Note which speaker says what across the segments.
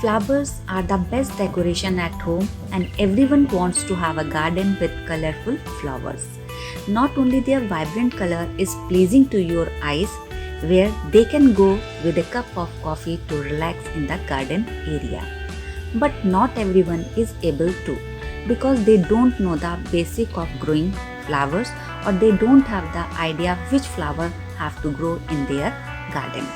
Speaker 1: Flowers are the best decoration at home, and everyone wants to have a garden with colorful flowers. Not only their vibrant color is pleasing to your eyes, where they can go with a cup of coffee to relax in the garden area. But not everyone is able to, because they don't know the basic of growing flowers, or they don't have the idea which flower have to grow in their garden.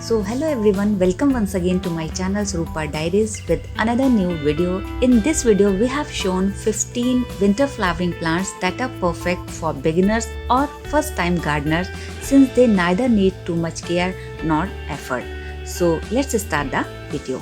Speaker 1: So hello everyone, welcome once again to my channel Swaroopa Diaries with another new video. In this video we have shown 15 winter flowering plants that are perfect for beginners or first time gardeners, since they neither need too much care nor effort. So let's start the video.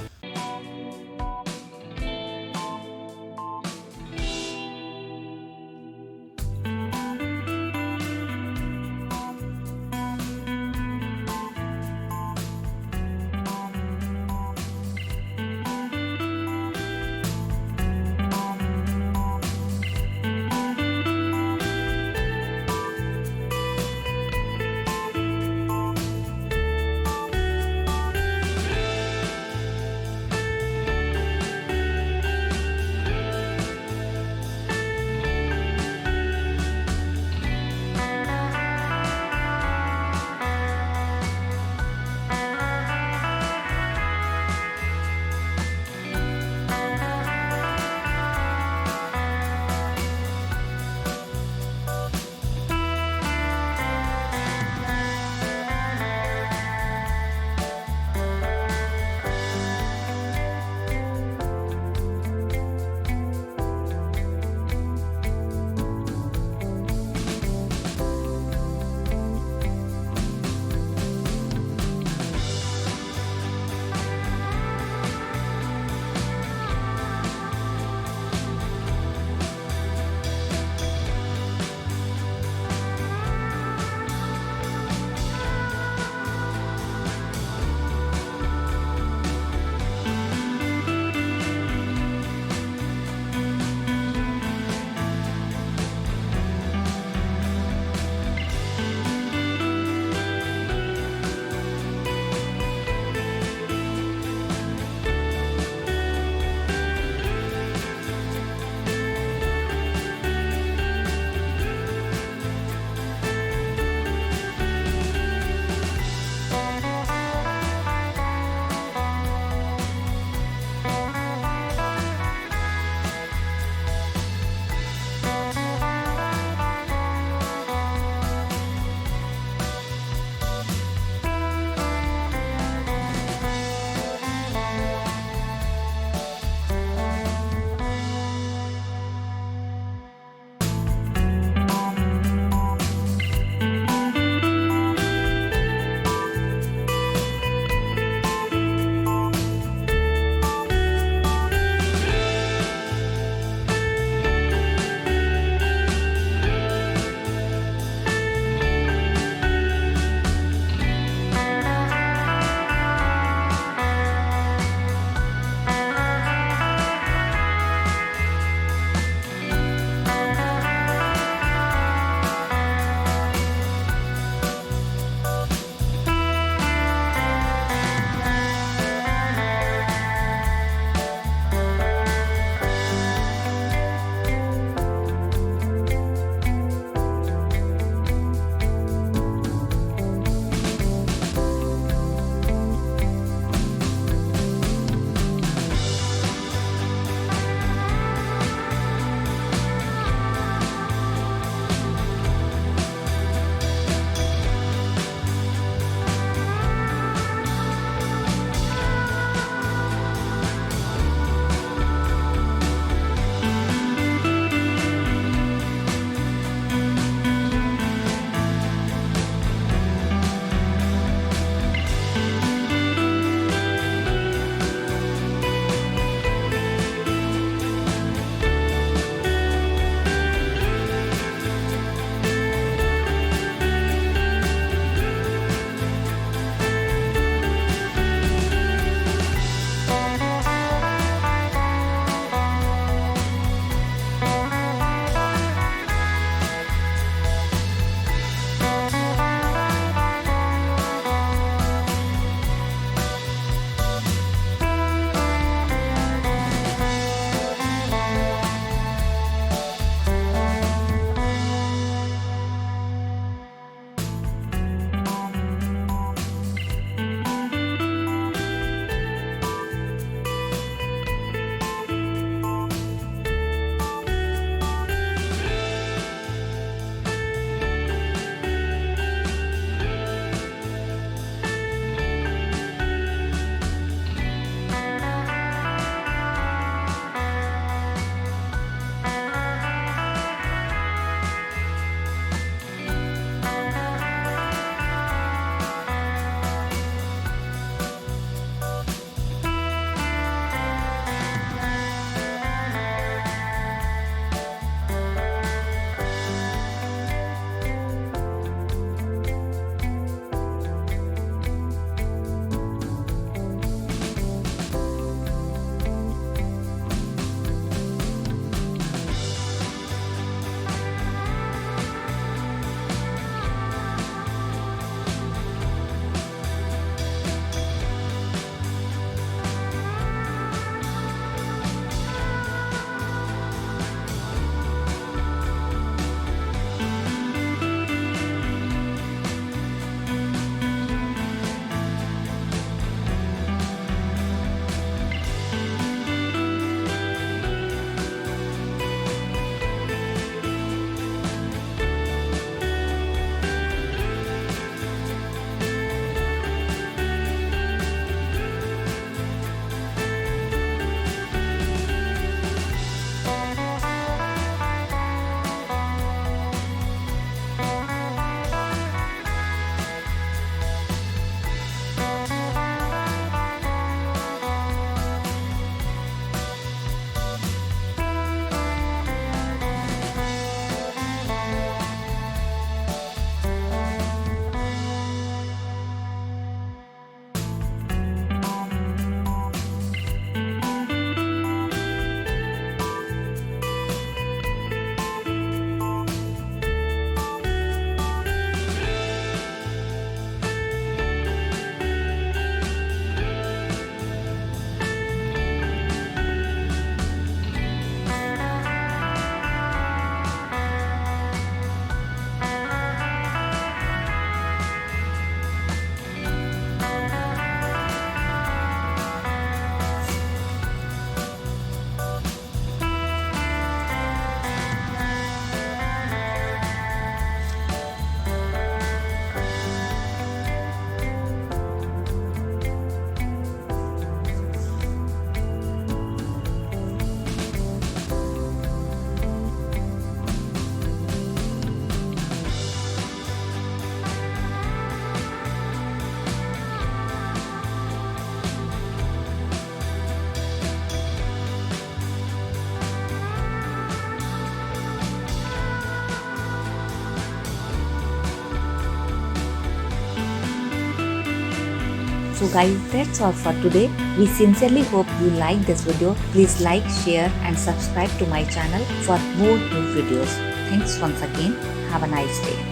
Speaker 1: So guys, that's all for today. We sincerely hope you like this video. Please like, share and subscribe to my channel for more new videos. Thanks once again. Have a nice day.